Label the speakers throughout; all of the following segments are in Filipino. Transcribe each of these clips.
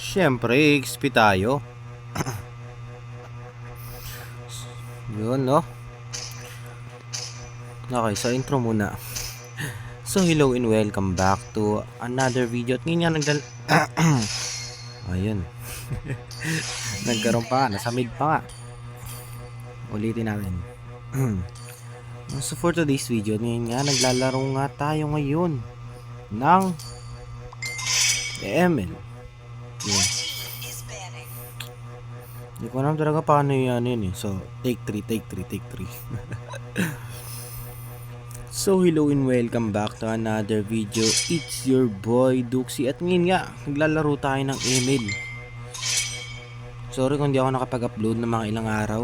Speaker 1: Siyempre, XP tayo. Yun, no? Okay, so intro muna. So, hello and welcome back to another video. At ngayon nga ayun. Nagkaroon pa, nasa mid pa nga. Ulitin natin. So, for today's video, ngayon nga, naglalaro nga tayo ngayon ng ML. Yun. Hindi ko alam talaga paano yun eh. So, take 3. So, hello and welcome back to another video. It's your boy, Duxie. At ngayon nga, naglalaro tayo ng ML. Sorry kung di ako nakapag-upload ng mga ilang araw.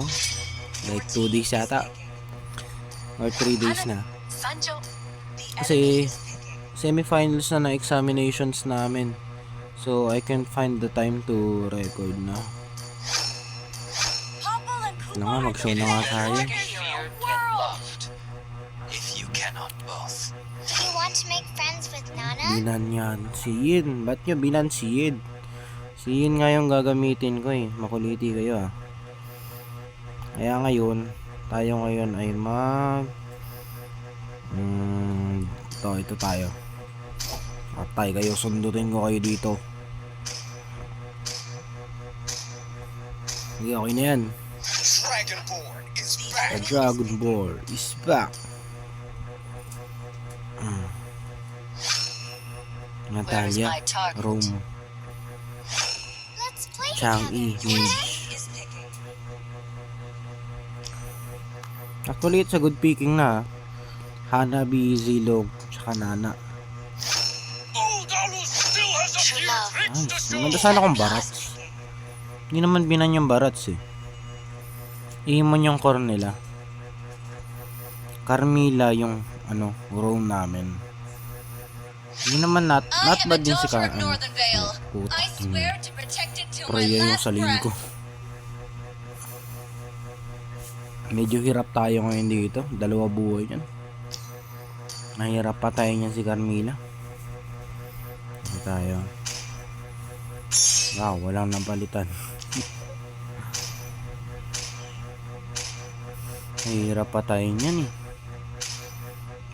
Speaker 1: Like 2 days yata. Or 3 days na. Kasi, semifinals na examinations namin. So, I can't find the time to record na. Nga, mag-show na nga tayo. Binan yan. Si Yin. Ba't nyo binan si Yin? Si Yin nga yung gagamitin ko eh. Makuliti kayo ah. Kaya ngayon, tayo ngayon ay ito tayo. Patay kayo. Sundutin ko kayo dito. Hindi, okay na yan. The Dragonborn is back. Natalia, Rome, Chang'e, Mage. Actually, it's a good picking na. Hanabi, Zilog, tsaka Nana. Ay, maganda sana kong Barats. Hindi naman binan yung Barats eh. Ihimon yung core nila. Carmilla yung Rome namin. Hindi naman not bad din si Putak. Preya yung salin ko. Medyo hirap tayo ngayon dito. 2 buhay yan. Nahirap pa tayo niyan si Carmilla. Hindi tayo. Wow, walang napalitan. Nahirap pa tayo niyan eh.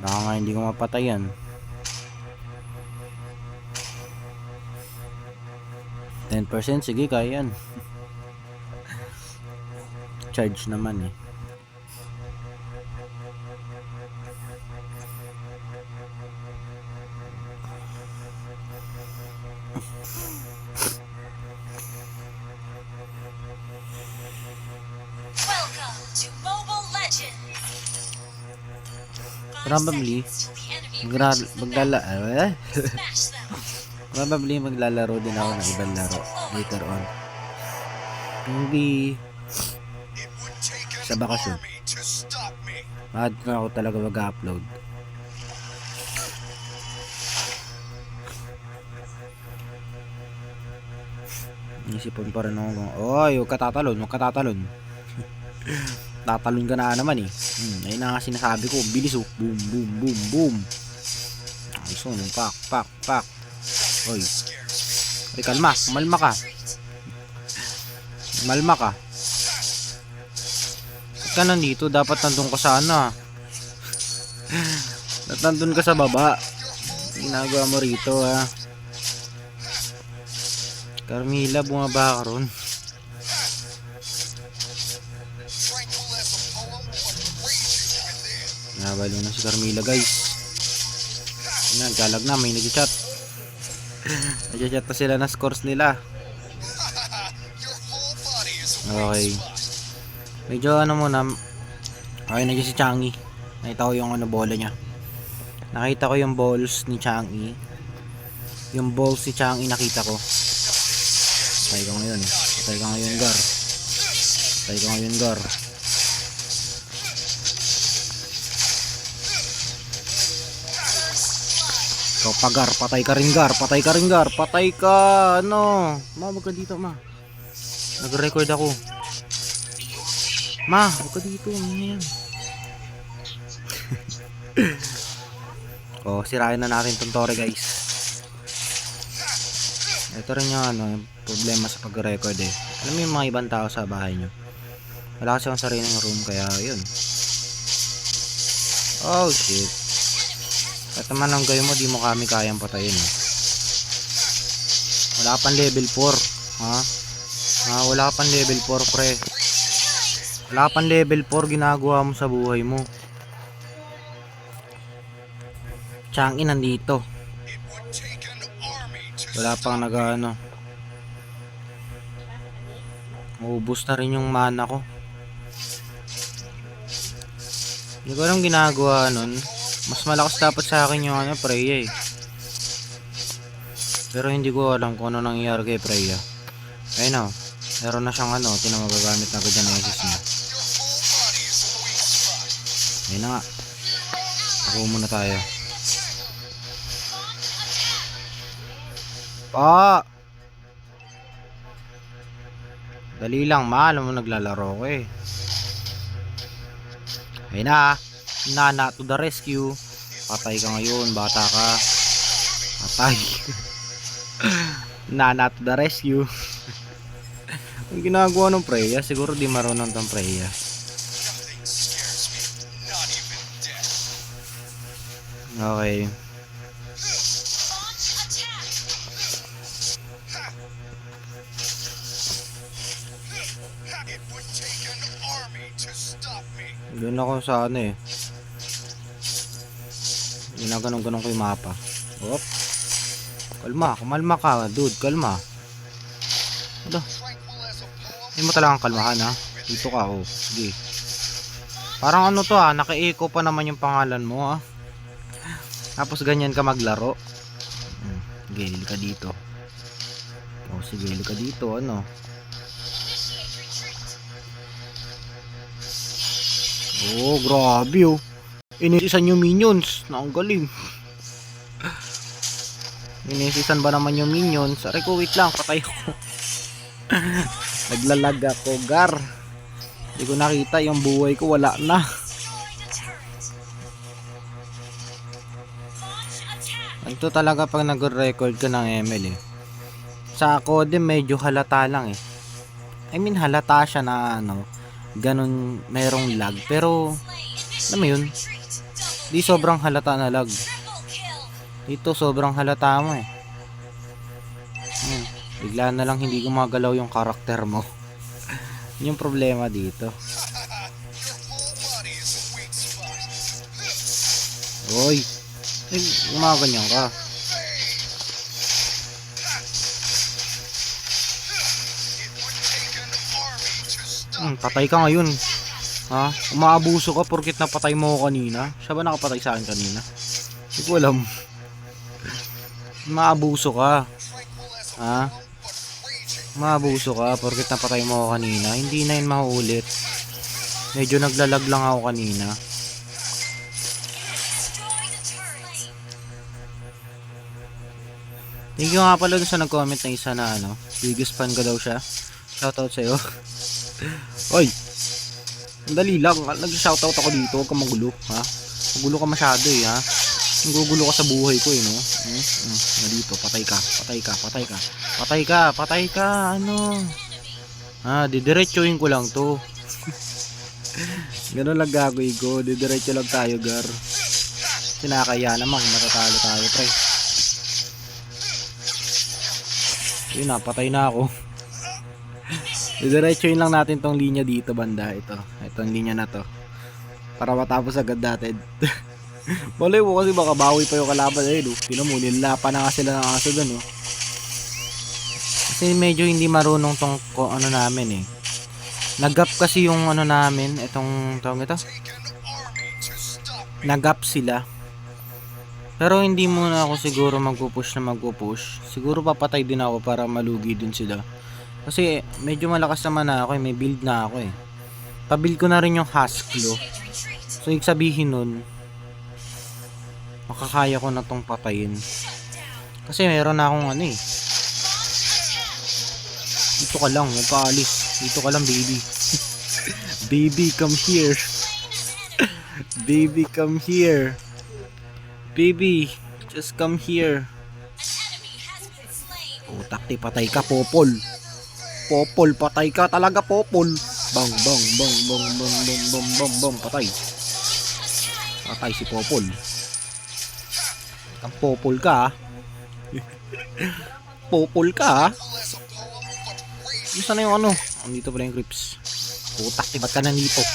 Speaker 1: Baka nga hindi ko mapatayan. 10%, sige, kaya yan. Charge naman eh. Probably maglalaro din ako ng ibang laro later on. Hindi sa bakasyon. Mahal na ako talaga mag-upload. Isipon pa rin ako oy, huwag ka tatalon. Tatalon ka na naman eh. Ayun na nga sinasabi ko. Bilis oh. Boom, boom, boom, boom. Ay, so, pak. Oy. Ay, kalma. Malma ka. Ba't ka nandito? Dapat nandun ka sana. Nandun ka sa baba. Ginagawa mo rito ha. Carmilla, bumaba ka ron. Nabalo na si Carmilla guys. Nagkalag na, may nag-chat. Nag-chat pa sila na scores nila. Okay. Medyo muna. Okay, nandiyan si Chang'e. Nakita ko yung bola niya. Nakita ko yung balls ni Chang'e. Yung balls ni Chang'e nakita ko. Patay ka ngayon, Gar. Ikaw pa, Gar. Patay ka rin, Gar. Patay ka. Wag ka dito, ma. Nag-record ako. Ma, wag ka dito. Yan. Sirain na natin tong tore, guys. Ito rin yung ano, yung problema sa pag-record eh. Alam mo yung mga ibang tao sa bahay nyo. Wala kasi akong sariling room kaya yun. Oh shit. Kahit naman ang gayo mo, di mo kami kayang patayin eh. Wala pang level 4. Ha? Ha? Wala pang level 4 pre. Wala pang level 4 ginagawa mo sa buhay mo. Changin nandito. Wala pang nag-ano. Maubos na rin yung mana ko. Hindi ko alam ginagawa nun. Mas malakas dapat sa akin yung ano, Freya eh. Pero hindi ko alam kung ano nangyayari kay Freya. Ayun o. Meron na siyang ano, tinamagagamit na agad yung Isis niya. Ayun na nga. Ako muna tayo. Dali lang ma, alam mo naglalaro ko eh. Ayun na. Nana to the rescue. Patay ka ngayon, bata ka. Patay. Nana to the rescue. Ang ginagawa ng Freya, siguro di marunong tong Freya. Okay. Doon ako sa ano eh. Ginaganon-ganon ko yung mapa. Op. Kumalma ka, dude, kalma. Ano? Hindi mo talagang kalmahan ha. Dito ka, oh. Sige. Parang ano to ha, naka-echo pa naman yung pangalan mo ha. Tapos ganyan ka maglaro. Sige, hili ka dito. Oh, sige, hili ka dito, ano. Oh, grabe oh. Inisisan yung minions. Ang galing. Inisisan ba naman yung minions? Aray ko, wait lang, patay ako. Naglalag ako, gar. Hindi ko nakita yung buhay ko, wala na. Ito talaga pag nag-record ka ng ML eh. Sa ako din medyo halata lang eh. I mean halata siya na ano, ganun merong lag. Pero alam mo yun, di sobrang halata na lag. Dito sobrang halata mo eh. Bigla na lang hindi gumagalaw yung karakter mo. Yung problema dito. Oy, gumaganyan ka. Patay ka ngayon. Ha? Umaabuso ka porkit napatay mo ko kanina. Siya ba nakapatay sa akin kanina? Hindi ko alam. Umaabuso ka. Ha? Umaabuso ka porkit napatay mo ko kanina. Hindi na yun mauulit. Medyo naglalag lang ako kanina. Thank you nga pala dun sa nag-comment na isa na ano, biggest fan ko daw siya. Shoutout sa'yo. Oy! Dali lang, nag-shoutout ako dito, huwag ka magulo, ha? Magulo ka masyado eh, ha? Nagugulo ka sa buhay ko eh, no? Dito, patay ka, ano? Didiretsuhin ko lang to. Ganun lang gagawin ko, didiretso lang tayo, gar. Sinakaya naman kung matatalo tayo, pre. Yun na, patay na ako. Didiretsuhin lang natin tong linya dito banda. Itong linya na to. Para matapos agad natin. Malay mo kasi baka bawi pa yung kalaban. Tinan mo, nilapa na nga sila ng aso dun. Kasi medyo hindi marunong tong ano namin eh. Nag-gap kasi yung ano namin. Itong tawag ito. Nag-gap sila. Pero hindi muna ako siguro magpupush. Siguro papatay din ako para malugi din sila. Kasi medyo malakas naman na ako eh. May build na ako eh. Pa-build ko na rin yung Hasklo. So ibig sabihin nun, makakaya ko na tong patayin. Kasi meron na akong ano eh. Dito ka lang, huwag ka alis. Dito ka lang baby. Baby come here. Baby come here. Baby, just come here. Putak, patay ka, Popol. Popol, patay ka talaga, Popol. Bang, bang, bang, bang, bang, bang, bang, bang, bang, patay. Patay si Popol. Ang Popol ka, Popol ka, Isa na yung ano? Andito pala yung creeps. Putak, ba't ka nandito?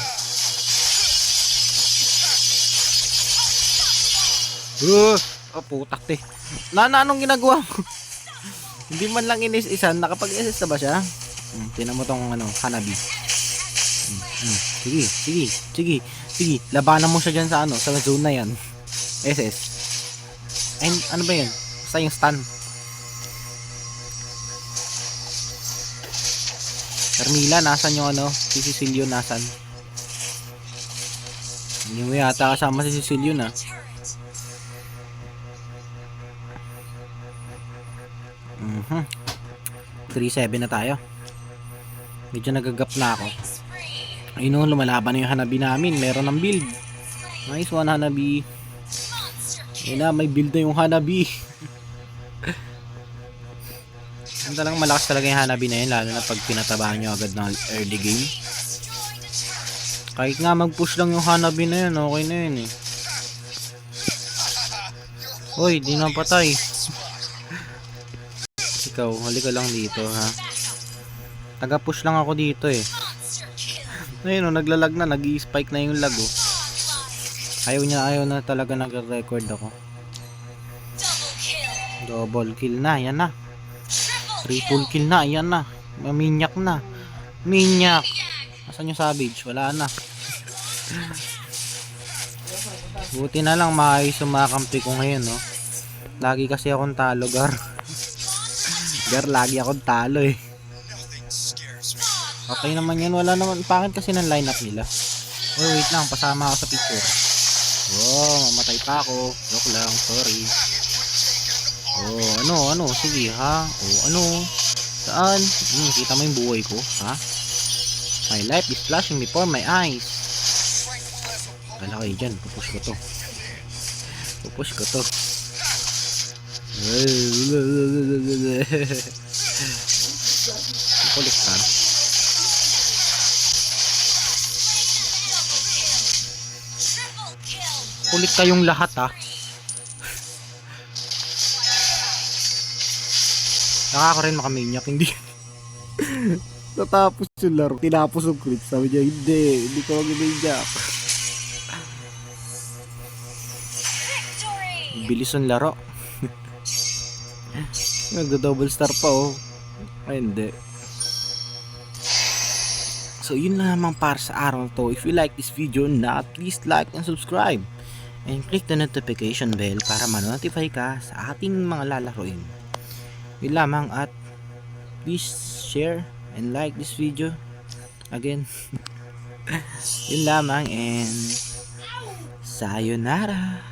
Speaker 1: Putak te. Anong ginagawa mo? Hindi man lang inis-isan. Nakapag-assist na ba siya? Tinan mo tong ano, Hanabi. Sige, sige, sige, sige. Labanan mo siya dyan sa ano, sa zone na yan. SS. Ay, ano ba yan? Basta yung stun. Carmilla, nasan yung ano? Si Cecilio, nasan? Hindi mo yata kasama si Cecilio na. 3-7 na tayo. Medyo nagagap na ako. Ayun o, lumalaban na yung Hanabi namin. Meron ng build. Nice one, Hanabi. Ayun na, may build na yung Hanabi. Ang talagang malakas talaga yung Hanabi na yun, lalo na pag pinatabahan nyo agad ng early game. Kahit nga mag-push lang yung Hanabi na yun, okay na yun eh. Uy, di na patay. Ikaw, halika lang dito ha. Taga-push lang ako dito eh. Ayun o, naglalag na, nag-i-spike na yung lag oh. Ayaw na talaga nag-record ako. Double kill na, yan na. Triple kill na, yan na. Maminyak na. Minyak. Asan yung Savage? Wala na. Buti na lang maayos yung makampi ko ngayon no. Lagi kasi akong talo, Gar. Gar, lagi akong talo eh. Okay naman yan, wala naman. Pangit kasi ng lineup nila. Oh, wait lang, pasama ako sa picture. Oh, mamatay pa ako. Joke lang, sorry. Oh, ano, sige ha. Oh, ano? Saan? Kita mo yung buhay ko, ha? My life is flashing before my eyes. Wala kayo dyan, pupush ko to. Pupush ko to. Kulit ka. Kulit kayong lahat ha. Nakaka rin makaminyak, hindi. Natapos yung laro, tinapos yung crit. Sabi niya, hindi ko mag-minyak. Bilis yung laro. Nagdo-double star pa oh. Ay hindi. So yun lang naman para sa araw to. If you like this video na, please like and subscribe. And click the notification bell para ma-notify ka sa ating mga lalaroin. Yun lamang at please share and like this video. Again. Yun lamang and sayonara.